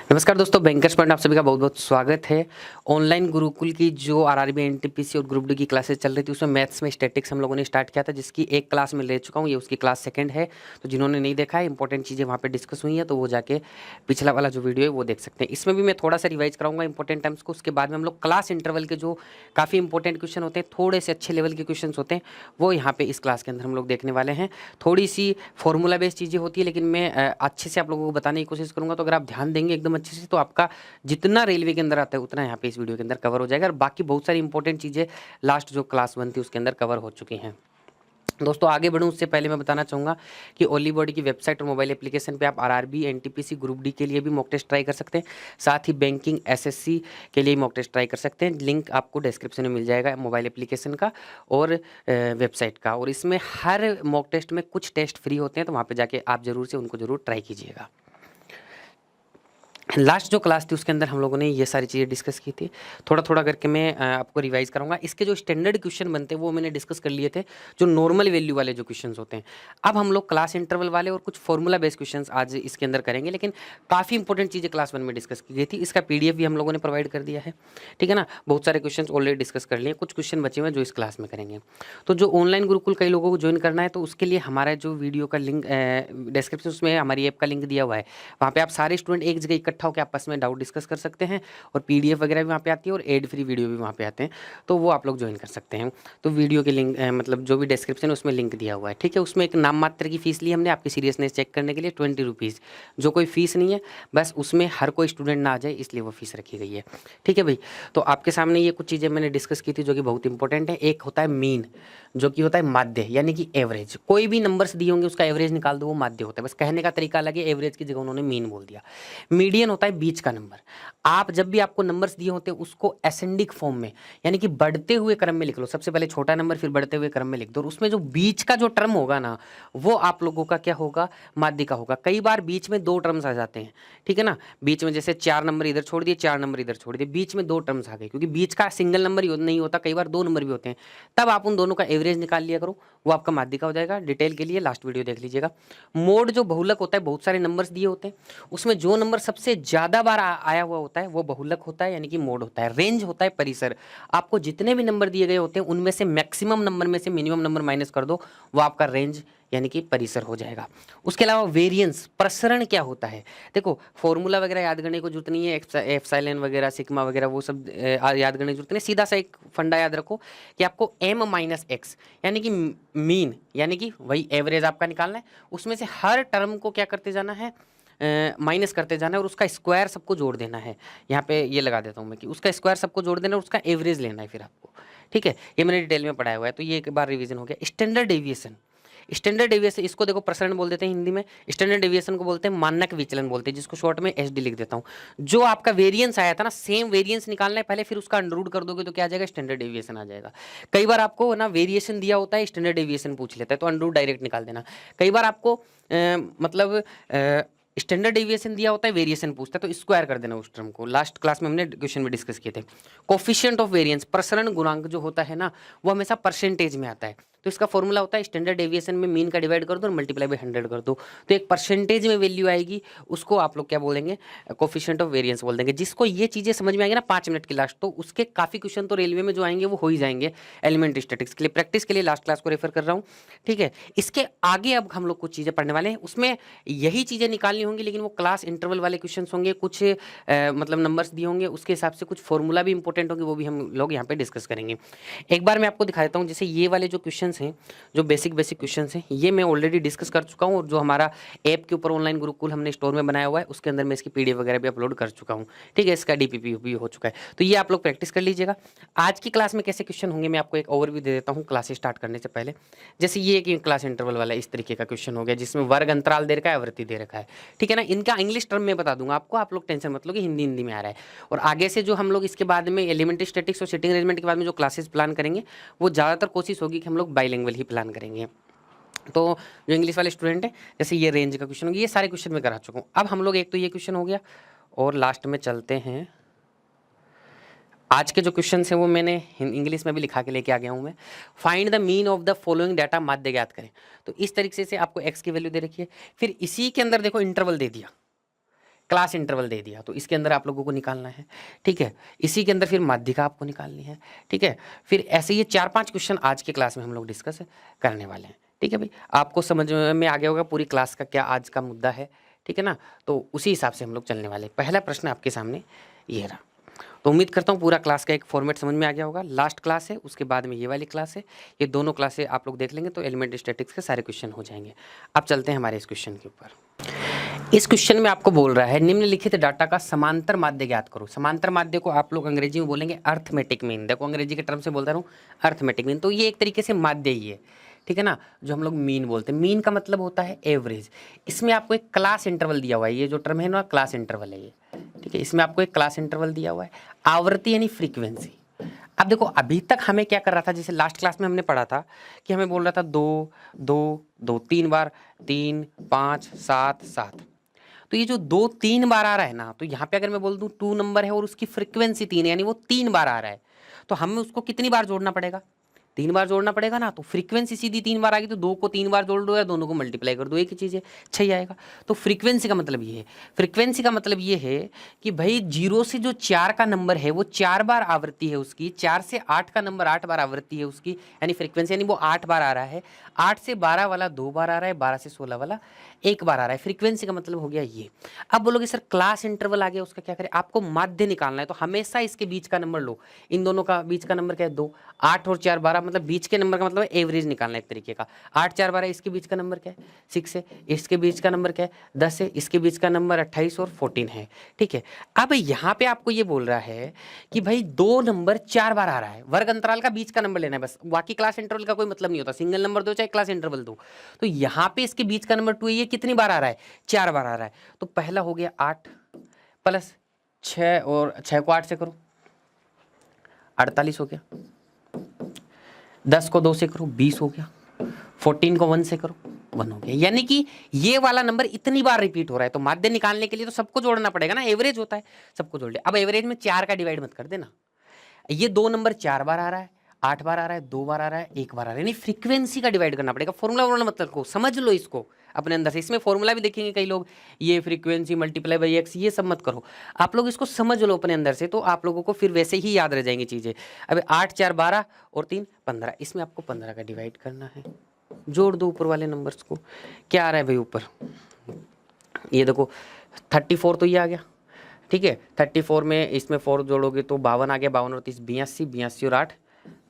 नमस्कार दोस्तों, bankers point आप सभी का बहुत बहुत स्वागत है। ऑनलाइन गुरुकुल की जो आरआरबी एनटीपीसी और ग्रुप डी की क्लासेस चल रही थी उसमें मैथ्स में स्टैटिक्स हम लोगों ने स्टार्ट किया था, जिसकी एक क्लास में ले चुका हूँ। ये उसकी क्लास सेकंड है, तो जिन्होंने नहीं देखा है इंपॉर्टेंट चीज़ें वहाँ पे डिस्कस हुई हैं तो वो जाके पिछला वाला जो वीडियो है वो देख सकते हैं। इसमें भी मैं थोड़ा सा रिवाइज कराऊंगा इंपॉर्टेंट टर्म्स को। उसके बाद में हम लोग क्लास इंटरवल के जो काफ़ी इंपॉर्टेंट क्वेश्चन होते हैं, थोड़े से अच्छे लेवल के क्वेश्चन होते हैं, वो यहाँ पे इस क्लास के अंदर हम लोग देखने वाले हैं। थोड़ी सी फॉर्मूला बेस्ड चीज़ें होती है, लेकिन मैं अच्छे से आप लोगों को बताने की कोशिश करूँगा। तो अगर आप ध्यान देंगे एकदम अच्छे से तो आपका जितना रेलवे के अंदर आता है उतना यहाँ पे इस वीडियो के अंदर कवर हो जाएगा, और बाकी बहुत सारी इंपॉर्टेंट चीज़ें लास्ट जो क्लास 1 थी उसके अंदर कवर हो चुकी हैं। दोस्तों आगे बढ़ूं उससे पहले मैं बताना चाहूँगा कि ओली बॉडी की वेबसाइट और मोबाइल एप्लीकेशन पे आप आरआरबी एनटीपीसी ग्रुप डी के लिए भी मॉक टेस्ट ट्राई कर सकते हैं, साथ ही बैंकिंग एसएससी के लिए मॉक टेस्ट ट्राई कर सकते हैं। लिंक आपको डिस्क्रिप्शन में मिल जाएगा मोबाइल एप्लीकेशन का और वेबसाइट का। और इसमें हर मॉक टेस्ट में कुछ टेस्ट फ्री होते हैं, तो वहाँ पर जाके आप जरूर से उनको जरूर ट्राई कीजिएगा। लास्ट जो क्लास थी उसके अंदर हम लोगों ने ये सारी चीज़ें डिस्कस की थी। थोड़ा थोड़ा करके मैं आपको रिवाइज कराऊंगा। इसके जो स्टैंडर्ड क्वेश्चन बनते हैं वो मैंने डिस्कस कर लिए थे, जो नॉर्मल वैल्यू वाले जो क्वेश्चन होते हैं। अब हम लोग क्लास इंटरवल वाले और कुछ फॉर्मूला बेस्ड क्वेश्चन आज इसके अंदर करेंगे, लेकिन काफ़ी इंपॉर्टेंट चीज़ें क्लास 1 में डिस्कस की गई थी। इसका पीडीएफ भी हम लोगों ने प्रोवाइड कर दिया है, ठीक है ना। बहुत सारे क्वेश्चन ऑलरेडी डिस्कस कर लिए, कुछ क्वेश्चन बचे हुए हैं जो इस क्लास में करेंगे। तो जो ऑनलाइन गुरुकुल कई लोगों को ज्वाइन करना है, तो उसके लिए हमारा जो वीडियो का लिंक डिस्क्रिप्शन उसमें हमारी ऐप का लिंक दिया हुआ है। वहाँ पे आप सारे स्टूडेंट एक जगह इकट्ठा होकर आपस में डाउट डिस्कस कर सकते हैं, और पीडीएफ वगैरह भी वहाँ पे आती है और एड फ्री वीडियो भी वहाँ पे आते हैं, तो वो आप लोग ज्वाइन कर सकते हैं। तो वीडियो के लिंक मतलब जो भी डिस्क्रिप्शन है उसमें लिंक दिया हुआ है, ठीक है। उसमें एक नाम मात्र की फ़ीस ली हमने आपकी सीरियसनेस चेक करने के लिए, 20 रुपीज़, जो कोई फ़ीस नहीं है, बस उसमें हर कोई स्टूडेंट ना आ जाए इसलिए वो फ़ीस रखी गई है, ठीक है भाई। तो आपके सामने ये कुछ चीज़ें मैंने डिस्कस की थी जो कि बहुत इंपॉर्टेंट है। एक होता है मीन, जो कि होता है माध्य यानी कि एवरेज। कोई भी नंबर्स दिए होंगे उसका एवरेज निकाल दो, वो माध्य होता है। बस कहने का तरीका अलग है, एवरेज की जगह उन्होंने मीन बोल दिया। मीडियन होता है बीच का नंबर। आप जब भी आपको नंबर्स दिए होते हैं उसको एसेंडिक फॉर्म में यानी कि बढ़ते हुए क्रम में लिख लो। सबसे पहले छोटा नंबर फिर बढ़ते हुए क्रम में लिख दो, और उसमें जो बीच का जो टर्म होगा ना, वो आप लोगों का क्या होगा, माध्य का होगा। कई बार बीच में दो टर्म्स आ जाते हैं, ठीक है ना। बीच में जैसे 4 नंबर इधर छोड़ दिए, 4 नंबर इधर छोड़ दिए, बीच में दो टर्म्स आ गए, क्योंकि बीच का सिंगल नंबर ही नहीं होता, कई बार दो नंबर भी होते हैं। तब आप उन दोनों का एवरेज निकाल लिया करो, वो आपका माध्य का हो जाएगा। डिटेल के लिए लास्ट वीडियो देख लीजिएगा। मोड जो बहुलक होता है, बहुत सारे नंबर्स दिए होते हैं, उसमें जो नंबर सबसे ज्यादा बार आया हुआ होता है वो बहुलक होता है, यानी कि मोड होता है। रेंज होता है परिसर। आपको जितने भी नंबर दिए गए होते हैं उनमें से मैक्सिमम नंबर में से मिनिमम नंबर माइनस कर दो, वो आपका रेंज यानी कि परिसर हो जाएगा। उसके अलावा वेरिएंस, प्रसरण क्या होता है। देखो फॉर्मूला वगैरह याद करने को जरूरत नहीं है, एप्सिलॉन वगैरह सिग्मा वगैरह वो सब याद करने की जरूरत नहीं। सीधा सा एक फंडा याद रखो कि आपको m माइनस एक्स यानी कि मीन यानी कि वही एवरेज आपका निकालना है। उसमें से हर टर्म को क्या करते जाना है, माइनस करते जाना है, और उसका स्क्वायर सबको जोड़ देना है। यहाँ पे ये लगा देता हूँ मैं कि उसका स्क्वायर सबको जोड़ देना है और उसका एवरेज लेना है फिर आपको, ठीक है। ये मैंने डिटेल में पढ़ाया हुआ है, तो ये एक बार रिवीजन हो गया। स्टैंडर्ड डेविएशन, स्टैंडर्ड डेविएशन इसको देखो प्रसरण बोल देते हैं हिंदी में। स्टैंडर्ड डेविएशन को बोलते हैं मानक विचलन बोलते हैं, जिसको शॉर्ट में एसडी लिख देता हूँ। जो आपका वेरिएंस आया था ना, सेम वेरिएंस निकालना है पहले, फिर उसका अंडररूट कर दोगे तो क्या आ जाएगा, स्टैंडर्ड डेविएशन आ जाएगा। कई बार आपको ना वेरिएशन दिया होता है, स्टैंडर्ड डेविएशन पूछ लेता है, तो अंडररूट डायरेक्ट निकाल देना। कई बार आपको मतलब स्टैंडर्ड डेविएशन दिया होता है, वेरिएशन पूछता है, तो स्क्वायर कर देना उस टर्म को। लास्ट क्लास में हमने क्वेश्चन में डिस्कस किए थे। कोफिशिएंट ऑफ वेरिएंस, प्रसरण गुणांक जो होता है ना, वो हमेशा परसेंटेज में आता है। तो इसका फॉर्मूला होता है स्टैंडर्ड डेविएशन में मीन का डिवाइड कर दो और मल्टीप्लाई बाय 100 कर दो, तो एक परसेंटेज में वैल्यू आएगी, उसको आप लोग क्या बोलेंगे, कोफिशिएंट ऑफ वेरिएंस बोल देंगे। जिसको ये चीज़ें समझ में आएंगे ना 5 मिनट की लास्ट, तो उसके काफ़ी क्वेश्चन तो रेलवे में जो आएंगे वो हो ही जाएंगे। एलिमेंट स्टैटिक्स के लिए प्रैक्टिस के लिए लास्ट क्लास को रेफर कर रहा हूँ, ठीक है। इसके आगे अब हम लोग कुछ चीज़ें पढ़ने वाले हैं, उसमें यही चीज़ें निकालनी होंगी, लेकिन वो क्लास इंटरवल वाले क्वेश्चन होंगे। कुछ मतलब नंबर्स दिए होंगे, उसके हिसाब से कुछ फॉर्मूला भी इंपॉर्टेंट होंगे, वो भी हम लोग यहाँ पे डिस्कस करेंगे। एक बार मैं आपको दिखा देता हूँ, जैसे ये वाले जो क्वेश्चन हैं, जो बेसिक क्वेश्चंस हैं, ये मैं ऑलरेडी डिस्कस कर चुका हूँ, और जो हमारा ऐप के ऊपर ऑनलाइन गुरुकुल हमने स्टोर में बनाया हुआ है उसके अंदर मैं इसकी पीडीएफ वगैरह भी अपलोड कर चुका हूँ, ठीक है। इसका डीपीपी भी हो चुका है, तो ये आप लोग प्रैक्टिस कर लीजिएगा। आज की क्लास में कैसे क्वेश्चन होंगे मैं आपको एक ओवरव्यू दे देता हूँ क्लासेस स्टार्ट करने से पहले। जैसे ये एक क्लास इंटरवल वाला इस तरीके का क्वेश्चन हो गया, जिसमें वर्ग अंतराल दे रखा है, आवृत्ति दे रखा है, ठीक है ना। इनका इंग्लिश टर्म में बता दूंगा आपको, आप लोग टेंशन मत लो कि हिंदी हिंदी में आ रहा है। और आगे से जो हम लोग इसके बाद में एलिमेंट्री स्टैटिक्स और सिटिंग अरेंजमेंट के बाद में जो क्लासेस प्लान करेंगे, वो ज़्यादातर कोशिश होगी कि हम लोग बाइलिंगुअल ही प्लान करेंगे। तो जो इंग्लिश वाले स्टूडेंट हैं, जैसे ये रेंज का क्वेश्चन हो गया, ये सारे क्वेश्चन मैं करा चुका हूँ। अब हम लोग एक तो ये क्वेश्चन हो गया, और लास्ट में चलते हैं। आज के जो क्वेश्चन हैं वो मैंने इंग्लिश में भी लिखा के लेके आ गया हूँ मैं। Find the mean of the following data, माध्य ज्ञात करें। तो इस तरीके से आपको एक्स की वैल्यू दे रखी है, फिर इसी के अंदर देखो इंटरवल दे दिया, क्लास इंटरवल दे दिया, तो इसके अंदर आप लोगों को निकालना है, ठीक है। इसी के अंदर फिर माध्यिका आपको निकालनी है, ठीक है। फिर ऐसे ये 4-5 क्वेश्चन आज के क्लास में हम लोग डिस्कस करने वाले हैं, ठीक है भाई। आपको समझ में आ गया होगा पूरी क्लास का क्या आज का मुद्दा है, ठीक है ना। तो उसी हिसाब से हम लोग चलने वाले हैं। पहला प्रश्न आपके सामने ये रहा। तो उम्मीद करता हूँ पूरा क्लास का एक फॉर्मेट समझ में आ गया होगा। लास्ट क्लास है, उसके बाद में ये वाली क्लास है, ये दोनों क्लासें आप लोग देख लेंगे तो एलिमेंट स्टैटिक्स के सारे क्वेश्चन हो जाएंगे। अब चलते हैं हमारे इस क्वेश्चन के ऊपर। इस क्वेश्चन में आपको बोल रहा है निम्नलिखित डाटा का समांतर माध्य ज्ञात करो। समांतर माध्य को आप लोग अंग्रेजी में बोलेंगे अर्थमेटिक मीन। देखो अंग्रेजी के टर्म से बोलता रहूँ अर्थमेटिक मीन, तो ये एक तरीके से माध्य ही है, ठीक है ना, जो हम लोग मीन बोलते हैं। मीन का मतलब होता है एवरेज। इसमें आपको एक क्लास इंटरवल दिया हुआ है, ये जो टर्म है ना क्लास इंटरवल है ये, ठीक है। इसमें आपको एक क्लास इंटरवल दिया हुआ है, आवृत्ति यानी फ्रीक्वेंसी। अब देखो अभी तक हमें क्या कर रहा था, जैसे लास्ट क्लास में हमने पढ़ा था कि हमें बोल रहा था 2 2 2 3 बार, 3 5 7 7। तो ये जो 2 3 बार आ रहा है ना, तो यहाँ पे अगर मैं बोल दूँ 2 नंबर है और उसकी फ्रीक्वेंसी 3 है, यानी वो 3 बार आ रहा है, तो हमें उसको कितनी बार जोड़ना पड़ेगा, 3 बार जोड़ना पड़ेगा ना। तो फ्रीक्वेंसी सीधी 3 बार आ गई, तो 2 को 3 बार जोड़ दो या दोनों को मल्टीप्लाई कर दो, एक ही चीज़ है, 6 आएगा। तो फ्रीक्वेंसी का मतलब ये है, फ्रीक्वेंसी का मतलब ये है कि भाई 0 से जो 4 का नंबर है वो 4 बार आवृत्ति है उसकी, 4 से 8 का नंबर 8 बार आवृत्ति है उसकी, यानी फ्रीक्वेंसी, यानी वो 8 बार आ रहा है। 8 से 12 वाला 2 बार आ रहा है, 12 से 16 वाला 1 बार आ रहा है। फ्रीक्वेंसी का मतलब हो गया ये। अब बोलोगे सर क्लास इंटरवल आ गया, उसका क्या करें, आपको माध्य निकालना है, तो हमेशा इसके बीच का नंबर लो। इन दोनों का बीच का नंबर क्या है, 2। 8 और 4 12, मतलब बीच के नंबर का मतलब है एवरेज निकालना है एक तरीके का। 8 4 12, इसके बीच का नंबर क्या है, 6 है। इसके बीच का नंबर क्या है, 10 है। इसके बीच का नंबर 28 और 14 है, ठीक है। अब यहाँ पे आपको ये बोल रहा है कि भाई 2 नंबर 4 बार आ रहा है, वर्ग अंतराल का बीच का नंबर लेना है बस, बाकी क्लास इंटरवल का कोई मतलब नहीं होता, सिंगल नंबर दो चाहे क्लास इंटरवल दो। तो यहाँ पे इसके बीच का नंबर 2 है, ये कितनी बार आ रहा है, 4 बार आ रहा है। तो पहला हो गया 8 प्लस 6, और 6 को 8 से करो 48 हो गया, 10 को 2 से करो 20 हो गया, 14 को 1 से करो 1 हो गया। यानी कि ये वाला नंबर इतनी बार रिपीट हो रहा है, तो माध्य निकालने के लिए तो सबको जोड़ना पड़ेगा ना, एवरेज होता है, सबको जोड़ ले। अब एवरेज में 4 का डिवाइड मत कर देना, ये 2 नंबर 4 बार आ रहा है, 8 बार आ रहा है, 2 बार आ रहा है, 1 बार आ रहा है, यानी फ्रीक्वेंसी का डिवाइड करना पड़ेगा। फॉर्मूला मतलब को समझ लो इसको अपने अंदर से। इसमें फॉर्मूला भी देखेंगे कई लोग, ये फ्रीक्वेंसी मल्टीप्लाई बाई एक्स, ये सब मत करो, आप लोग इसको समझ लो अपने अंदर से, तो आप लोगों को फिर वैसे ही याद रह जाएंगी चीज़ें। अब 8 4 12 और 3 15, इसमें आपको 15 का डिवाइड करना है, जोड़ दो ऊपर वाले नंबर्स को। क्या आ रहा है भाई ऊपर, ये देखो 34 तो ये आ गया, ठीक है। 34 में इसमें 4 जोड़ोगे तो 52 आ गया, 52 और 30 82, 82 और 8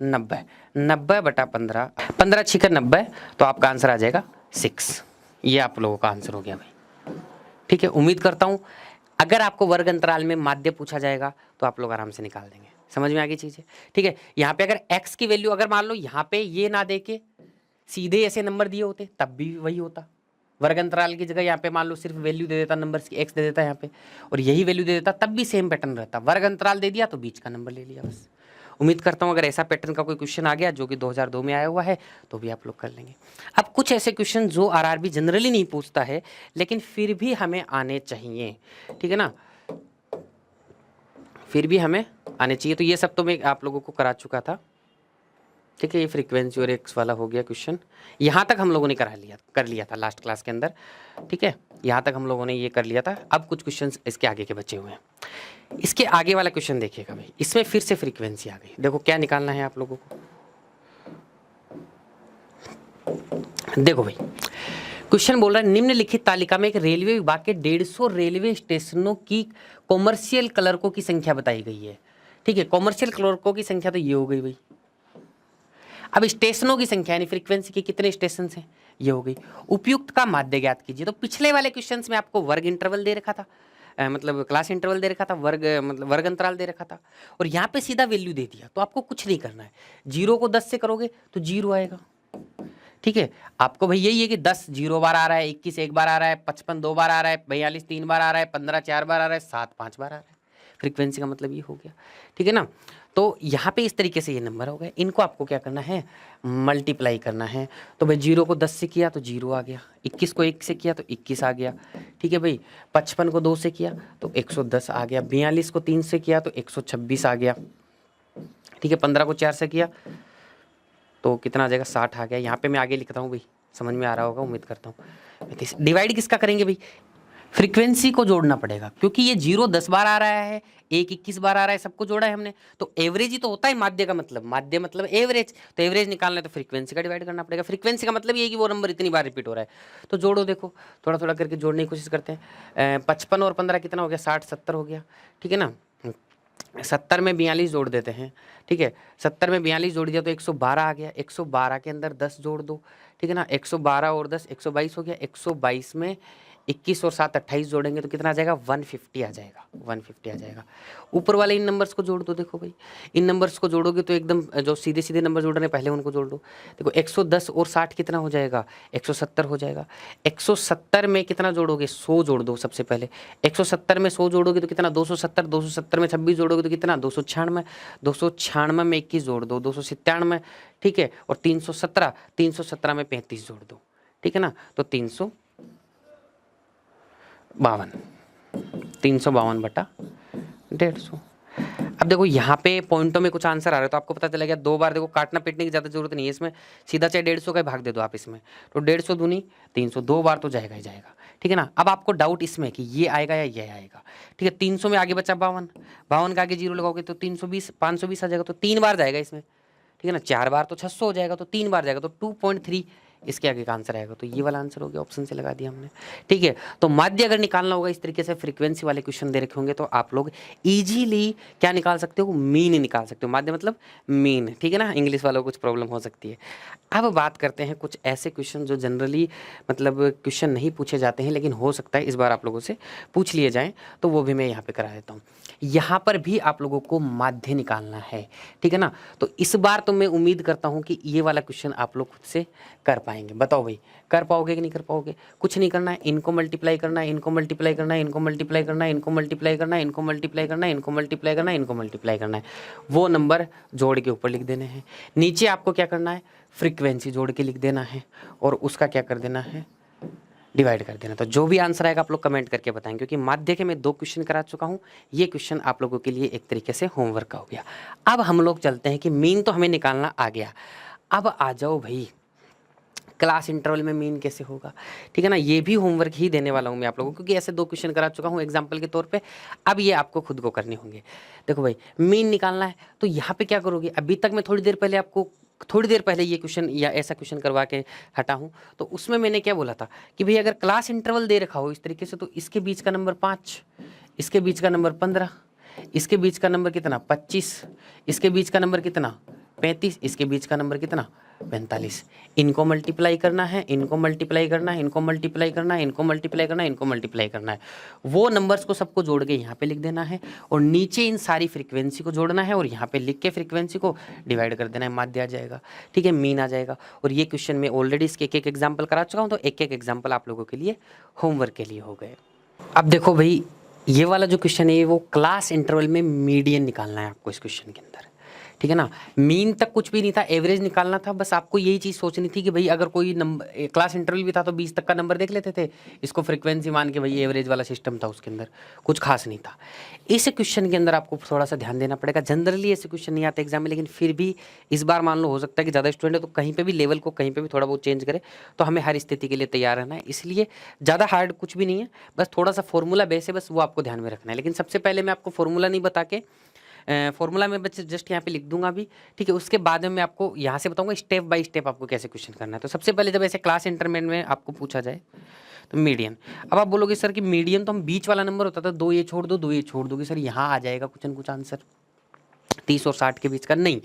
90, 90 बटा 15, 15 छिकर 90, तो आपका आंसर आ जाएगा 6। ये आप लोगों का आंसर हो गया भाई, ठीक है। उम्मीद करता हूँ अगर आपको वर्ग अंतराल में माध्य पूछा जाएगा तो आप लोग आराम से निकाल देंगे, समझ में आ गई चीज़ें, ठीक है। यहाँ पे अगर x की वैल्यू, अगर मान लो यहाँ पे ये ना दे के सीधे ऐसे नंबर दिए होते तब भी वही होता। वर्ग अंतराल की जगह यहाँ पे मान लो सिर्फ वैल्यू दे देता, नंबर की x दे देता यहाँ पे, और यही वैल्यू दे देता, तब भी सेम पैटर्न रहता। वर्ग अंतराल दे दिया तो बीच का नंबर ले लिया बस। उम्मीद करता हूँ अगर ऐसा पैटर्न का कोई क्वेश्चन आ गया जो कि 2002 में आया हुआ है तो भी आप लोग कर लेंगे। अब कुछ ऐसे क्वेश्चन जो आरआरबी जनरली नहीं पूछता है लेकिन फिर भी हमें आने चाहिए, ठीक है ना, फिर भी हमें आने चाहिए। तो ये सब तो मैं आप लोगों को करा चुका था, ठीक है। ये फ्रीक्वेंसी और एक्स वाला हो गया क्वेश्चन, यहाँ तक हम लोगों ने कर लिया था लास्ट क्लास के अंदर, ठीक है। यहाँ तक हम लोगों ने ये कर लिया था। अब कुछ क्वेश्चन इसके आगे के बचे हुए हैं। इसके आगे वाला क्वेश्चन देखिएगा भाई, इसमें फिर से फ्रीक्वेंसी आ गई। देखो क्या निकालना है आप लोगों को, देखो भाई क्वेश्चन बोल रहा है निम्नलिखित तालिका में एक रेलवे विभाग के 150 रेलवे स्टेशनों की कॉमर्शियल क्लर्कों की संख्या बताई गई है, ठीक है। कॉमर्शियल क्लर्कों की संख्या तो ये हो गई भाई। अब स्टेशनों की संख्या यानी फ्रीक्वेंसी के कितने स्टेशन हैं ये हो गई। उपयुक्त का माध्य ज्ञात कीजिए। तो पिछले वाले क्वेश्चंस में आपको वर्ग इंटरवल दे रखा था, मतलब क्लास इंटरवल दे रखा था, वर्ग मतलब वर्ग अंतराल दे रखा था, और यहाँ पे सीधा वैल्यू दे दिया। तो आपको कुछ नहीं करना है, 0 को 10 से करोगे तो 0 आएगा, ठीक है। आपको भाई यही है कि 10 0 बार आ रहा है, 21 1 बार आ रहा है, 55 2 बार आ रहा है, 42 3 बार आ रहा है, 15 4 बार आ रहा है, 7 5 बार आ रहा है। फ्रीक्वेंसी का मतलब ये हो गया, ठीक है ना। तो यहाँ पे इस तरीके से ये नंबर हो गए, इनको आपको क्या करना है, मल्टीप्लाई करना है। तो भाई 0 को 10 से किया तो 0 आ गया, 21 को 1 से किया तो 21 आ गया, ठीक है भाई। 55 को 2 से किया तो 110 आ गया, 42 को 3 से किया तो 126 आ गया, ठीक है। 15 को 4 से किया तो कितना आ जाएगा, 60 आ गया। यहाँ पे मैं आगे लिखता हूँ भाई, समझ में आ रहा होगा उम्मीद करता हूँ। डिवाइड किसका करेंगे भाई, फ्रीक्वेंसी को जोड़ना पड़ेगा, क्योंकि ये 0 10 बार आ रहा है, 1 21 बार आ रहा है, सबको जोड़ा है हमने, तो एवरेज ही तो होता है माध्य का मतलब, माध्य मतलब एवरेज, तो एवरेज निकालना है तो फ्रीक्वेंसी का डिवाइड करना पड़ेगा। फ्रीक्वेंसी का मतलब ये है कि वो नंबर इतनी बार रिपीट हो रहा है, तो जोड़ो, देखो थोड़ा थोड़ा करके जोड़ने की कोशिश करते हैं। 55 और 15 कितना हो गया, 60 70 हो गया, ठीक है ना। 70 में 42 जोड़ देते हैं, ठीक है, 70 में 42 जोड़ दिया तो 112 आ गया, 112 के अंदर 10 जोड़ दो, ठीक है ना, 112 और 10 122 हो गया, 122 में 21 और 7 28 जोड़ेंगे तो कितना आ जाएगा, 150 आ जाएगा, 150 आ जाएगा। ऊपर वाले इन नंबर्स को जोड़ दो, देखो भाई इन नंबर्स को जोड़ोगे तो एकदम जो सीधे सीधे नंबर जोड़ रहे हैं पहले उनको जोड़ दो। देखो 110 और 60 कितना हो जाएगा, 170 हो जाएगा। 170 में कितना जोड़ोगे, 100 जोड़ दो सबसे पहले। 170 में 100 जोड़ोगे तो कितना, 270, 270 में 26 जोड़ोगे तो कितना, 296, 296 में 21 जोड़ दो, 297, ठीक है, और 317, 317 में 35 जोड़ दो, ठीक है ना, तो 352, 352 बटा 150। अब देखो यहाँ पे पॉइंटों में कुछ आंसर आ रहा है तो आपको पता चला गया, 2 बार देखो काटना पीटने की ज़्यादा जरूरत नहीं है इसमें, सीधा चाहे 150 का भाग दे दो आप इसमें, तो 150 दूनी 300, 2 बार तो जाएगा ही जाएगा, ठीक है ना। अब आपको डाउट इसमें कि ये आएगा या ये आएगा, ठीक है। 300 में आगे बचा 52, 52 के आगे 0 लगाओगे तो 320, 520 आ जाएगा, तो 3 बार जाएगा इसमें, ठीक है ना। 4 बार तो 600 हो जाएगा, तो 3 बार जाएगा तो 2.3 इसके आगे का आंसर आएगा, तो ये वाला आंसर हो गया, ऑप्शन से लगा दिया हमने, ठीक है। तो माध्य अगर निकालना होगा इस तरीके से फ्रीक्वेंसी वाले क्वेश्चन दे रखे होंगे तो आप लोग इजीली क्या निकाल सकते हो, मीन निकाल सकते हो। माध्य मतलब मीन, ठीक है ना, इंग्लिश वालों को कुछ प्रॉब्लम हो सकती है। अब बात करते हैं कुछ ऐसे क्वेश्चन जो जनरली मतलब क्वेश्चन नहीं पूछे जाते हैं, लेकिन हो सकता है इस बार आप लोगों से पूछ लिए जाएँ, तो वो भी मैं यहाँ पर करा देता हूँ। यहाँ पर भी आप लोगों को माध्य निकालना है, ठीक है ना। तो इस बार तो मैं उम्मीद करता हूँ कि ये वाला क्वेश्चन आप लोग खुद से कर पाएंगे। बताओ भाई कर पाओगे कि नहीं कर पाओगे। कुछ नहीं करना है, इनको मल्टीप्लाई करना है, इनको मल्टीप्लाई करना है, इनको मल्टीप्लाई करना है, इनको मल्टीप्लाई करना है, इनको मल्टीप्लाई करना है, इनको मल्टीप्लाई करना है, इनको मल्टीप्लाई करना है, वो नंबर जोड़ के ऊपर लिख देने हैं। नीचे आपको क्या करना है, फ्रीक्वेंसी जोड़ के लिख देना है और उसका क्या कर देना है, डिवाइड कर देना। तो जो भी आंसर आएगा आप लोग कमेंट करके बताएंगे, क्योंकि माध्य के मैं 2 क्वेश्चन करा चुका हूँ, ये क्वेश्चन आप लोगों के लिए एक तरीके से होमवर्क का हो गया। अब हम लोग चलते हैं कि मीन तो हमें निकालना आ गया, अब आ जाओ भाई क्लास इंटरवल में मीन कैसे होगा, ठीक है ना। ये भी होमवर्क ही देने वाला हूँ मैं आप लोगों को, क्योंकि ऐसे 2 क्वेश्चन करा चुका हूँ एग्जाम्पल के तौर पे। अब ये आपको खुद को करने होंगे। देखो भाई मीन निकालना है तो यहाँ पे क्या करोगे, अभी तक मैं थोड़ी देर पहले ये क्वेश्चन या ऐसा क्वेश्चन करवा के हटा हूँ, तो उसमें मैंने क्या बोला था कि भाई अगर क्लास इंटरवल दे रखा हो इस तरीके से, तो इसके बीच का नंबर 5, इसके बीच का नंबर 15, इसके बीच का नंबर कितना 25, इसके बीच का नंबर कितना 35, इसके बीच का नंबर कितना 45। इनको मल्टीप्लाई करना है, इनको मल्टीप्लाई करना है, इनको मल्टीप्लाई करना है, इनको मल्टीप्लाई करना है, इनको मल्टीप्लाई करना है। वो नंबर्स को सबको जोड़ के यहाँ पे लिख देना है और नीचे इन सारी फ्रीक्वेंसी को जोड़ना है और यहाँ पे लिख के फ्रीक्वेंसी को डिवाइड कर देना है, माध्य आ जाएगा, ठीक है, मीन आ जाएगा। और ये क्वेश्चन में ऑलरेडी इसके एक एग्जाम्पल करा चुका हूँ, तो एक एग्जाम्पल आप लोगों के लिए होमवर्क के लिए हो गए। अब देखो भाई ये वाला जो क्वेश्चन है वो क्लास इंटरवल में मीडियन निकालना है आपको इस क्वेश्चन के अंदर, ठीक है ना। मीन तक कुछ भी नहीं था, एवरेज निकालना था। बस आपको यही चीज़ सोचनी थी कि भाई अगर कोई नंबर क्लास इंटरवल भी था तो 20 तक का नंबर देख लेते थे, इसको फ्रीक्वेंसी मान के भाई एवरेज वाला सिस्टम था, उसके अंदर कुछ खास नहीं था। इस क्वेश्चन के अंदर आपको थोड़ा सा ध्यान देना पड़ेगा। जनरली ऐसे क्वेश्चन नहीं आते एग्जाम में, लेकिन फिर भी इस बार मान लो हो सकता है कि ज़्यादा स्टूडेंट है तो कहीं पर भी लेवल को कहीं पर भी थोड़ा बहुत चेंज करे, तो हमें हर स्थिति के लिए तैयार रहना है। इसलिए ज़्यादा हार्ड कुछ भी नहीं है, बस थोड़ा सा फॉर्मूला बेस है, बस वो आपको ध्यान में रखना है। लेकिन सबसे पहले मैं आपको फॉर्मूला नहीं बता के फॉर्मूला में बच्चे जस्ट यहाँ पे लिख दूंगा भी, ठीक है। उसके बाद में मैं आपको यहाँ से बताऊंगा स्टेप बाय स्टेप आपको कैसे क्वेश्चन करना है। तो सबसे पहले जब ऐसे क्लास इंटरमीडिएट में आपको पूछा जाए तो मीडियन, अब आप बोलोगे सर कि मीडियन तो हम बीच वाला नंबर होता था, 2 ये छोड़ दो 2 ये छोड़ दोगे सर, यहाँ आ जाएगा कुछ न कुछ आंसर 30 और 60 के बीच का। नहीं,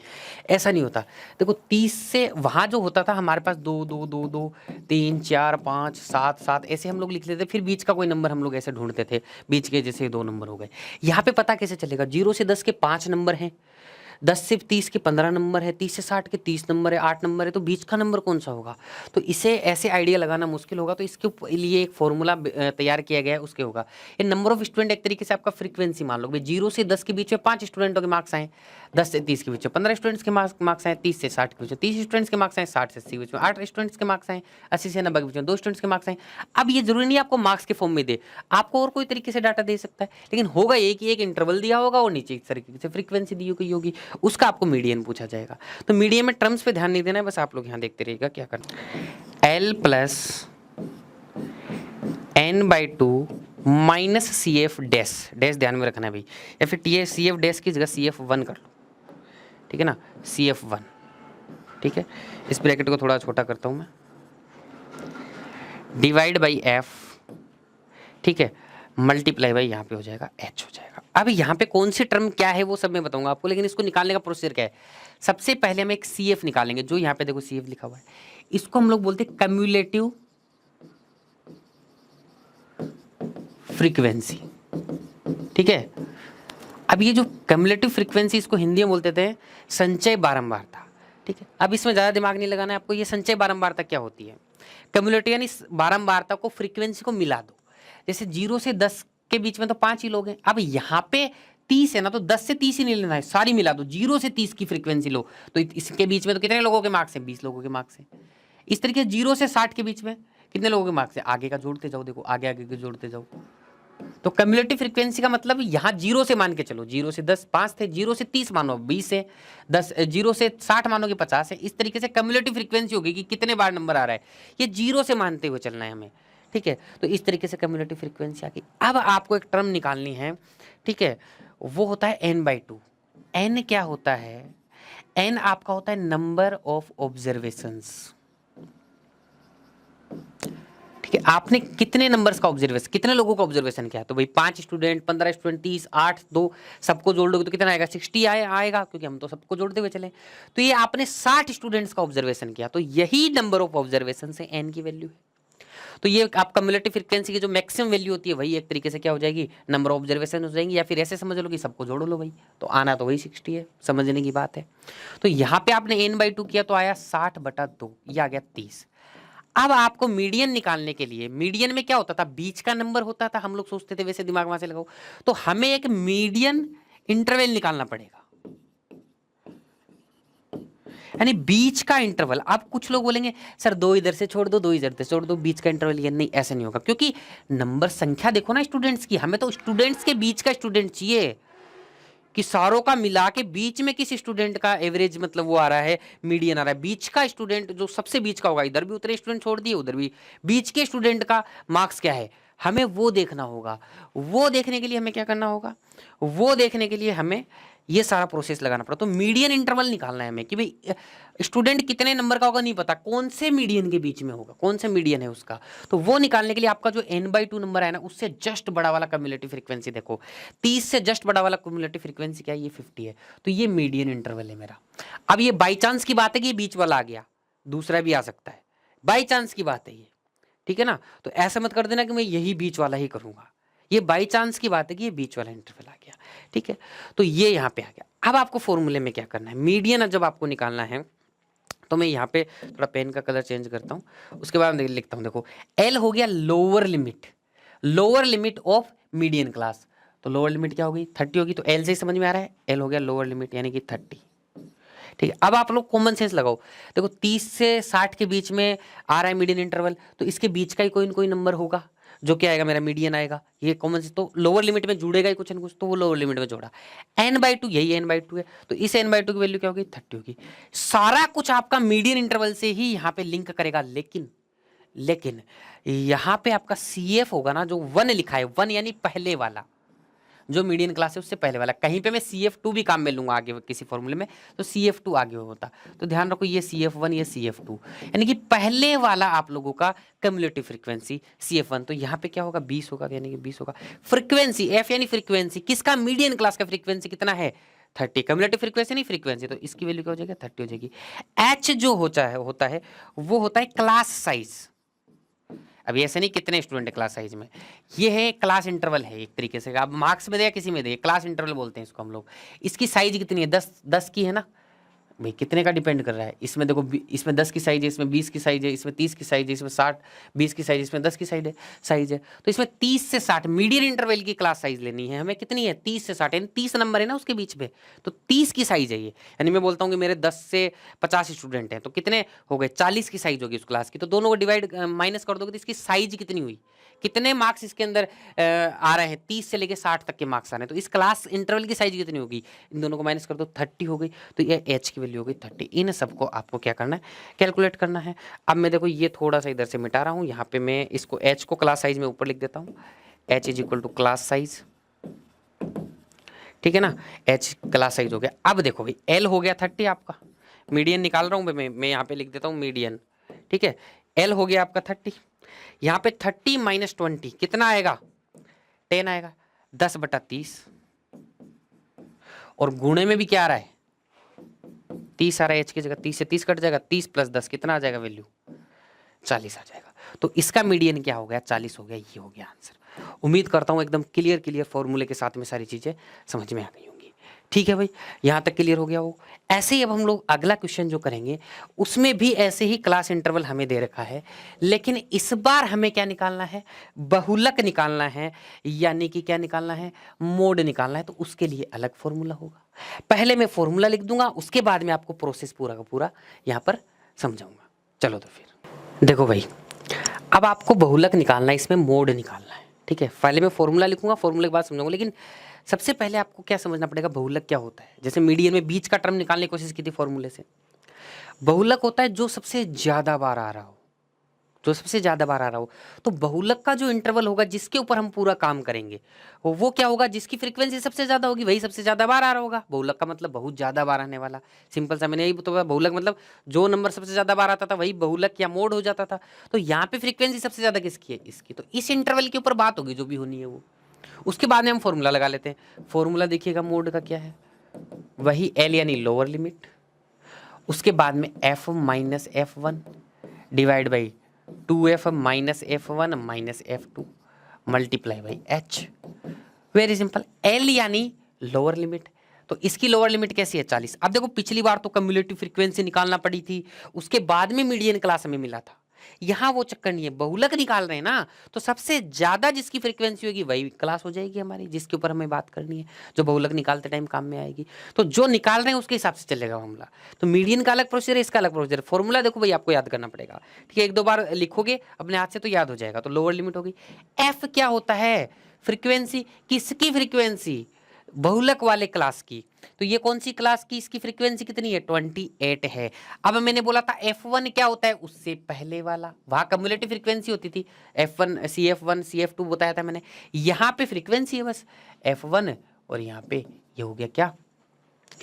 ऐसा नहीं होता। देखो 30 से वहाँ जो होता था हमारे पास 2 2 2 2 3 4 5 7 7 ऐसे हम लोग लिख लेते, फिर बीच का कोई नंबर हम लोग ऐसे ढूंढते थे, बीच के जैसे 2 नंबर हो गए। यहाँ पे पता कैसे चलेगा, 0 से 10 के 5 नंबर हैं, 10 से 30 के 15 नंबर है, 30 से 60 के 30 नंबर है, 8 नंबर है, तो बीच का नंबर कौन सा होगा। तो इसे ऐसे आइडिया लगाना मुश्किल होगा, तो इसके लिए एक फॉर्मूला तैयार किया गया है, उसके होगा ये नंबर ऑफ स्टूडेंट, एक तरीके से आपका फ्रीक्वेंसी मान लो। 0 से 10 के बीच में 5 स्टूडेंटों के मार्क्स आए, 10 से 30 के बीच में 15 स्टूडेंट्स के मार्क्स आए, 30 से 60 के बीच में 30 स्टूडेंट्स के मार्क्स आए, 60 से 80 के बीच में 8 स्टूडेंट्स के मार्क्स आए, 80 से 90 के बीच में 2 स्टूडेंट्स के मार्क्स आए। अब ये जरूरी नहीं आपको मार्क्स के फॉर्म में दे, आपको और कोई तरीके से डाटा दे सकता है, लेकिन होगा ये कि एक इंटरवल दिया होगा और नीचे इस तरीके से फ्रीक्वेंसी दी गई होगी, उसका आपको मीडियन पूछा जाएगा। तो मीडियन में टर्म्स पे ध्यान नहीं देना है, बस आप लोग यहाँ देखते रहिएगा क्या करना है। L + n/2 minus C F dash, dash ध्यान में रखना है भाई, या फिर टी सी एफ डैश की जगह सी एफ वन कर लो, ठीक है ना, सी एफ वन, ठीक है। इस ब्रैकेट को थोड़ा छोटा करता हूँ मैं, डिवाइड बाई एफ, ठीक है, मल्टीप्लाई बाई यहाँ पे हो जाएगा एच हो जाएगा। अब यहाँ पे कौन सी टर्म क्या है वो सब मैं बताऊंगा आपको, लेकिन इसको निकालने का प्रोसीजर क्या है। सबसे पहले हम एक सी एफ निकालेंगे, जो यहाँ पे देखो सी एफ लिखा हुआ है, इसको हम लोग बोलते हैं कम्युलेटिव फ्रीक्वेंसी, ठीक है। अब ये जो कम्युलेटिव फ्रीक्वेंसी, इसको हिंदी में बोलते थे संचय बारंबारता, ठीक है। अब इसमें ज़्यादा दिमाग नहीं लगाना है आपको, ये संचय बारंबारता क्या होती है। कम्युलेटिव यानी बारंबारता को, फ्रीक्वेंसी को मिला दो। जैसे 0 से 10 के बीच में तो 5 ही लोग हैं, अब यहाँ पे 30 है ना, तो 10 से 30 ही नहीं लेना है, सारी मिला दो। 0 से 30 की फ्रीक्वेंसी लो, तो इसके बीच में तो कितने लोगों के मार्क्स हैं, 20 लोगों के मार्क्स हैं। इस तरीके से 0 से 60 के बीच में कितने लोगों के मार्क्स हैं, आगे का जोड़ते जाओ, देखो आगे आगे के जोड़ते जाओ। तो कम्युलेटिव फ्रीक्वेंसी का मतलब यहाँ 0 से मान के चलो, 0 से 10 5 थे, 0 से 30 मानो 20 है, 0 से 60 मानोगे 50 है। इस तरीके से कम्युलेटिव फ्रीक्वेंसी होगी कि कितने बार नंबर आ रहा है, ये 0 से मानते हुए चलना है हमें, ठीक है। तो इस तरीके से कम्युलेटिव फ्रीक्वेंसी आ गई। अब आपको एक टर्म निकालनी है, ठीक है, वो होता है n/2। n क्या होता है, n आपका होता है नंबर ऑफ ऑब्जर्वेशंस, ठीक है। आपने कितने नंबर्स का ऑब्जर्वेशन, कितने लोगों का ऑब्जर्वेशन किया, तो भाई 5 स्टूडेंट, 15 स्टूडेंट, 30, 8, 2 सबको जोड़ दोगे तो कितना आएगा, 60 आएगा, क्योंकि हम तो सबको जोड़ते हुए चले। तो ये आपने 60 स्टूडेंट्स का ऑब्जर्वेशन किया, तो यही नंबर ऑफ ऑब्जर्वेशन से एन की वैल्यू है। तो ये आप कम्युलेटिव फ्रीक्वेंसी की जो मैक्सिमम वैल्यू होती है, वही एक तरीके से क्या हो जाएगी, नंबर ऑफ ऑब्जर्वेशन हो जाएंगी, या फिर ऐसे समझ लो कि सबको जोड़ लो भाई, तो आना तो वही 60 है, समझने की बात है। तो यहाँ पे आपने n/2 किया तो आया 60/2, ये आ गया 30। अब आपको मीडियन निकालने के लिए, मीडियन में क्या होता था, बीच का नंबर होता था, हम लोग सोचते थे वैसे दिमाग वहां से लगाओ, तो हमें एक मीडियन इंटरवल निकालना पड़ेगा, यानी बीच का इंटरवल। अब कुछ लोग बोलेंगे सर 2 इधर से छोड़ दो, 2 इधर से छोड़ दो, बीच का इंटरवल ये नहीं, ऐसे नहीं होगा, क्योंकि नंबर संख्या देखो ना स्टूडेंट्स की, हमें तो स्टूडेंट्स के बीच का स्टूडेंट चाहिए, कि सारों का मिला के बीच में किसी स्टूडेंट का एवरेज मतलब वो आ रहा है, मीडियन आ रहा है। बीच का स्टूडेंट जो सबसे बीच का होगा, इधर भी उतने स्टूडेंट छोड़ दिए, उधर भी बीच के स्टूडेंट का मार्क्स क्या है, हमें वो देखना होगा। वो देखने के लिए हमें क्या करना होगा, वो देखने के लिए हमें ये सारा प्रोसेस लगाना पड़ा। तो मीडियन इंटरवल निकालना है हमें, कि भाई स्टूडेंट कितने नंबर का होगा नहीं पता, कौन से मीडियन के बीच में होगा, कौन से मीडियन है उसका। तो वो निकालने के लिए आपका जो n/2 नंबर है ना, उससे जस्ट बड़ा वाला कम्युलेटिव फ्रीक्वेंसी देखो, 30 से जस्ट बड़ा वाला कम्युलेटिव फ्रीक्वेंसी क्या है, ये 50 है। तो ये मीडियन इंटरवल है मेरा। अब ये बाई चांस की बात है कि ये बीच वाला आ गया, दूसरा भी आ सकता है, बाई चांस की बात है ये, ठीक है ना। तो ऐसा मत कर देना कि मैं यही बीच वाला ही करूंगा, ये बाई चांस की बात है कि ये बीच वाला इंटरवल आ गया, ठीक है। तो ये यहाँ पे आ गया। अब आपको फॉर्मूले में क्या करना है, मीडियन जब आपको निकालना है, तो मैं यहाँ पे थोड़ा पेन का कलर चेंज करता हूँ, उसके बाद लिखता हूँ, देखो एल हो गया lower limit, lower limit of median class. तो लोअर लिमिट क्या होगी, 30 होगी, तो एल से ही समझ में आ रहा है, एल हो गया लोअर लिमिट यानी कि 30, ठीक है। अब आप लोग कॉमन सेंस लगाओ, देखो 30 से 60 के बीच में आ रहा है मीडियन इंटरवल, तो इसके बीच का ही कोई ना कोई नंबर होगा जो क्या आएगा, मेरा मीडियन आएगा, ये कॉमन सेंस। तो लोअर लिमिट में जुड़ेगा ही कुछ ना कुछ, तो वो लोअर लिमिट में जोड़ा, n/2 यही n/2 है, तो इस n/2 की वैल्यू क्या होगी, 30 होगी। सारा कुछ आपका मीडियन इंटरवल से ही यहाँ पे लिंक करेगा, लेकिन यहाँ पे आपका CF होगा ना, जो 1 लिखा है, 1 यानी पहले वाला, जो मीडियन क्लास है उससे पहले वाला। कहीं पे मैं CF2 भी काम में लूंगा आगे किसी फॉर्मूले में, तो CF2 आगे होता। तो ध्यान रखो, ये CF1 ये CF2, यानी कि पहले वाला आप लोगों का कम्युलेटिव फ्रीक्वेंसी CF1। तो यहाँ पे क्या होगा, 20 होगा, यानी कि 20 होगा। फ्रीक्वेंसी F यानी फ्रीक्वेंसी किसका, मीडियन क्लास का फ्रीक्वेंसी कितना है, 30। कम्युलेटिव फ्रीक्वेंसी नहीं फ्रीक्वेंसी, तो इसकी वैल्यू क्या हो जाएगी, 30 हो जाएगी। H जो होता है वो होता है क्लास साइज। अब ऐसे नहीं कितने स्टूडेंट है क्लास साइज में, ये है क्लास इंटरवल है एक तरीके से, आप मार्क्स में दे या किसी में दे, क्लास इंटरवल बोलते हैं इसको हम लोग। इसकी साइज कितनी है, 10 की है ना भाई, कितने का डिपेंड कर रहा है। इसमें देखो, इसमें 10 की साइज है, इसमें 20 की साइज है, इसमें 30 की साइज है, इसमें 20 की साइज, इसमें 10 की साइज है। तो इसमें 30 से 60 मीडियन इंटरवल की क्लास साइज लेनी है हमें, कितनी है, 30 से 60, यानी 30 नंबर है ना उसके बीच में, तो 30 की साइज है ये। यानी मैं बोलता हूँ कि मेरे 10 से 50 स्टूडेंट हैं, तो कितने हो गए, 40 की साइज होगी उस क्लास की। तो दोनों को डिवाइड माइनस कर दोगे तो इसकी साइज कितनी हुई, कितने मार्क्स इसके अंदर आ रहे हैं, 30 से लेके 60 तक के मार्क्स आ रहे हैं। तो इस क्लास इंटरवल की साइज कितनी होगी, इन दोनों को माइनस कर दो, 30 हो गई। तो ये H की वैल्यू हो गई 30। इन सबको आपको क्या करना है, कैलकुलेट करना है। अब मैं देखो ये थोड़ा सा इधर से मिटा रहा हूँ, यहाँ पे मैं इसको H को क्लास साइज में ऊपर लिख देता हूँ, h is equal to class size, ठीक है ना, h क्लास साइज हो गया। अब देखो भाई l हो गया 30 आपका, मीडियन निकाल रहा हूं मैं यहाँ पे लिख देता हूँ मीडियन, ठीक है। l हो गया आपका 30, यहाँ पे 30 माइनस 20 कितना आएगा, 10 आएगा, 10/30, और गुणे में भी क्या आ रहा है, 30 आ रहा है, h की जगह 30 से 30 कट जाएगा, 30 + 10 कितना आ जाएगा वैल्यू, 40 आ जाएगा। तो इसका मीडियन क्या हो गया, 40 हो गया, ये हो गया आंसर। उम्मीद करता हूं एकदम क्लियर फॉर्मूले के साथ में सारी चीजें समझ में आ गई होंगी। ठीक है भाई, यहां तक क्लियर हो गया वो। ऐसे ही अब हम लोग अगला क्वेश्चन जो करेंगे उसमें भी ऐसे ही क्लास इंटरवल हमें दे रखा है, लेकिन इस बार हमें क्या निकालना है, बहुलक निकालना है, यानी कि क्या निकालना है, मोड निकालना है। तो उसके लिए अलग फॉर्मूला होगा, पहले मैं फॉर्मूला लिख दूंगा, उसके बाद में आपको प्रोसेस पूरा का पूरा यहां पर समझाऊंगा। चलो तो फिर देखो भाई, अब आपको बहुलक निकालना है, इसमें मोड निकालना है, ठीक है। पहले मैं फॉर्मूला लिखूंगा, फॉर्मूले के बाद समझाऊंगा, लेकिन सबसे पहले आपको क्या समझना पड़ेगा, बहुलक क्या होता है। जैसे मीडियन में बीच का टर्म निकालने की कोशिश की थी फॉर्मूले से, बहुलक होता है जो सबसे ज्यादा बार आ रहा हो, जो सबसे ज्यादा बार आ रहा हो। तो बहुलक का जो इंटरवल होगा जिसके ऊपर हम पूरा काम करेंगे वो क्या होगा, जिसकी फ्रीक्वेंसी सबसे ज्यादा होगी वही सबसे ज्यादा बार आ रहा होगा। बहुलक का मतलब बहुत ज्यादा बार आने वाला, सिंपल सा मैंने यही बताया। बहुलक मतलब जो नंबर सबसे ज्यादा बार आता था वही बहुलक या मोड हो जाता था। तो यहाँ पे फ्रीक्वेंसी सबसे ज्यादा किसकी है, इसकी। तो इस इंटरवल के ऊपर बात होगी जो भी होनी है वो, उसके बाद में हम फॉर्मूला लगा लेते हैं। फॉर्मूला देखिएगा मोड का क्या है, वही एल यानी लोअर लिमिट, उसके बाद में F minus F1 divide by 2f minus F1 minus F2 multiply by h। Very simple, L यानी लोअर लिमिट, तो इसकी लोअर लिमिट कैसी है, 40। अब देखो पिछली बार तो कम्युलेटिव फ्रीक्वेंसी निकालना पड़ी थी, उसके बाद में मीडियन क्लास हमें मिला था। यहां वो चक्कर नहीं है, बहुलक निकाल रहे हैं ना, तो सबसे ज्यादा जिसकी फ्रीक्वेंसी होगी वही क्लास हो जाएगी हमारी, जिसके ऊपर हमें बात करनी है, जो बहुलक निकालते टाइम काम में आएगी। तो जो निकाल रहे हैं उसके हिसाब से चलेगा मामला। तो मीडियन का अलग प्रोसीजर है, इसका अलग प्रोसीजर। फॉर्मूला देखो भाई आपको याद करना पड़ेगा, ठीक है, एक दो बार लिखोगे अपने हाथ से तो याद हो जाएगा। तो लोअर लिमिट होगी, एफ क्या होता है, फ्रीक्वेंसी, किसकी फ्रीक्वेंसी, बहुलक वाले क्लास की। तो ये कौन सी क्लास की, इसकी फ्रीक्वेंसी कितनी है, 28 है। अब मैंने बोला था F1 क्या होता है, उससे पहले वाला, वहां कम्युलेटिव फ्रीक्वेंसी होती थी, F1 CF1 CF2 बताया था मैंने। यहाँ पे फ्रीक्वेंसी है बस F1, और यहाँ पे ये हो गया क्या,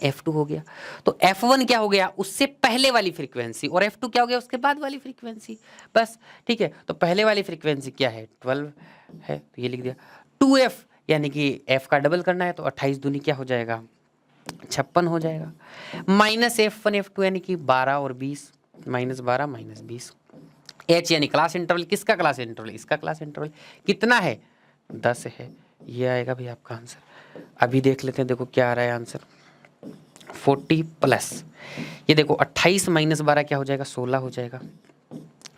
F2 हो गया। तो F1 क्या हो गया, उससे पहले वाली फ्रीक्वेंसी, और F2 क्या हो गया, उसके बाद वाली फ्रीक्वेंसी, बस। ठीक है, तो पहले वाली फ्रीक्वेंसी क्या है, 12 है, तो ये लिख दिया। 2f यानी कि f का डबल करना है, तो 28 दूनी क्या हो जाएगा, 56 हो जाएगा। माइनस F1 F2 यानी कि 12 और 20, -12 -20। h यानी क्लास इंटरवल, किसका क्लास इंटरवल, इसका क्लास इंटरवल कितना है, 10 है। ये आएगा भाई आपका आंसर। अभी देख लेते हैं, देखो क्या आ रहा है आंसर, 40 प्लस ये देखो 28 माइनस 12 क्या हो जाएगा, 16 हो जाएगा।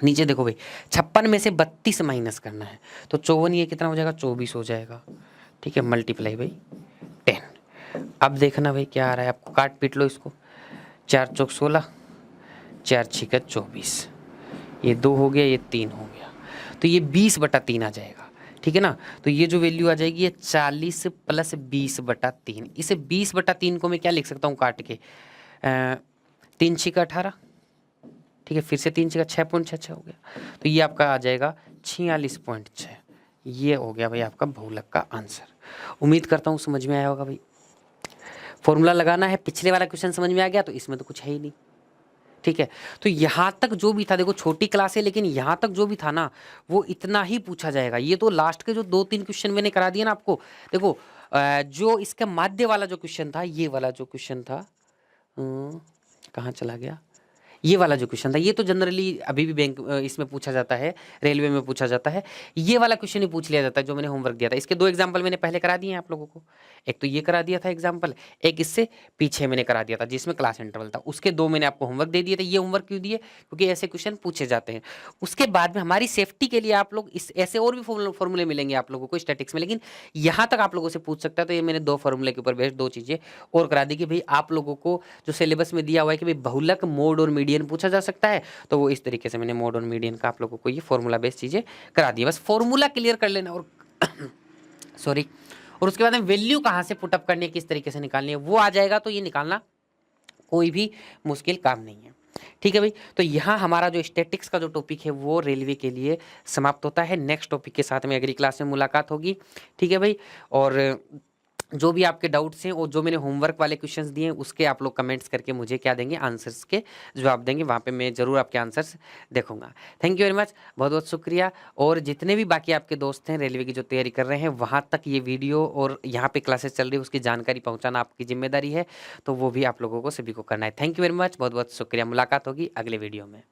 नीचे देखो भाई 56 में से 32 माइनस करना है, तो 54, ये कितना हो जाएगा, 24 हो जाएगा। ठीक है, मल्टीप्लाई बाई 10। अब देखना भाई क्या आ रहा है, आपको काट पीट लो इसको, 4 चौक 16, 4 छीका 24, ये 2 हो गया, ये 3 हो गया, तो ये 20/3 आ जाएगा। ठीक है ना, तो ये जो वैल्यू आ जाएगी ये 40 + 20/3। इसे 20/3 को मैं क्या लिख सकता हूँ काट के, 3 छीका 18, ठीक है, फिर से 3 छीका 6.66 हो गया, तो ये आपका आ जाएगा 46.6। ये हो गया भाई आपका बहुलक का आंसर। उम्मीद करता हूँ समझ में आया होगा भाई। फॉर्मूला लगाना है, पिछले वाला क्वेश्चन समझ में आ गया, तो इसमें तो कुछ है ही नहीं। ठीक है, तो यहाँ तक जो भी था, देखो छोटी क्लास है लेकिन यहाँ तक जो भी था ना वो इतना ही पूछा जाएगा। ये तो लास्ट के जो 2-3 क्वेश्चन मैंने करा दिया ना आपको, देखो जो इसका माध्य वाला जो क्वेश्चन था, ये वाला जो क्वेश्चन था, कहाँ चला गया, ये वाला जो क्वेश्चन था, ये तो जनरली अभी भी बैंक इसमें पूछा जाता है, रेलवे में पूछा जाता है, ये वाला क्वेश्चन ही पूछ लिया जाता है जो मैंने होमवर्क दिया था। इसके 2 एग्जांपल मैंने पहले करा दिए हैं आप लोगों को, एक तो ये करा दिया था एग्जांपल, एक इससे पीछे मैंने करा दिया था जिसमें क्लास इंटरवल था। उसके 2 मैंने आपको होमवर्क दे दिए थे। ये होमवर्क क्यों दिए, क्योंकि ऐसे क्वेश्चन पूछे जाते हैं। उसके बाद में हमारी सेफ्टी के लिए आप लोग इस ऐसे और भी फॉर्मूले मिलेंगे आप लोगों को स्टैटिक्स में, लेकिन यहाँ तक आप लोगों से पूछ सकता है। तो ये मैंने 2 फॉर्मूले के ऊपर बेस्ड 2 चीज़ें और करा दी कि भाई आप लोगों को जो सिलेबस में दिया हुआ है कि भाई बहुलक, मोड और मीडियन पूछा जा सकता है, तो वो इस तरीके से मैंने मोड और मीडियन का आप लोगों को ये फॉर्मूला बेस्ड चीजें करा दी। बस फॉर्मूला क्लियर कर लेना, और सॉरी, और उसके बाद में वैल्यू कहां से पुटअप करनी है, किस तरीके से निकालनी है, वो आ जाएगा। तो ये निकालना कोई भी मुश्किल काम नहीं है। ठीक है भाई, तो यहाँ हमारा जो स्टैटिक्स का जो टॉपिक है वो रेलवे के लिए समाप्त होता है। नेक्स्ट टॉपिक के साथ में अगली क्लास में मुलाकात होगी। ठीक है भाई, और जो भी आपके डाउट्स हैं और जो मैंने होमवर्क वाले क्वेश्चंस दिए हैं उसके आप लोग कमेंट्स करके मुझे क्या देंगे, आंसर्स के जवाब देंगे, वहाँ पे मैं ज़रूर आपके आंसर्स देखूंगा। थैंक यू वेरी मच, बहुत बहुत शुक्रिया। और जितने भी बाकी आपके दोस्त हैं रेलवे की जो तैयारी कर रहे हैं, वहाँ तक ये वीडियो और यहाँ पे क्लासेस चल रही है उसकी जानकारी पहुँचाना आपकी जिम्मेदारी है, तो वो भी आप लोगों को सभी को करना है। थैंक यू वेरी मच, बहुत बहुत शुक्रिया। मुलाकात होगी अगले वीडियो में।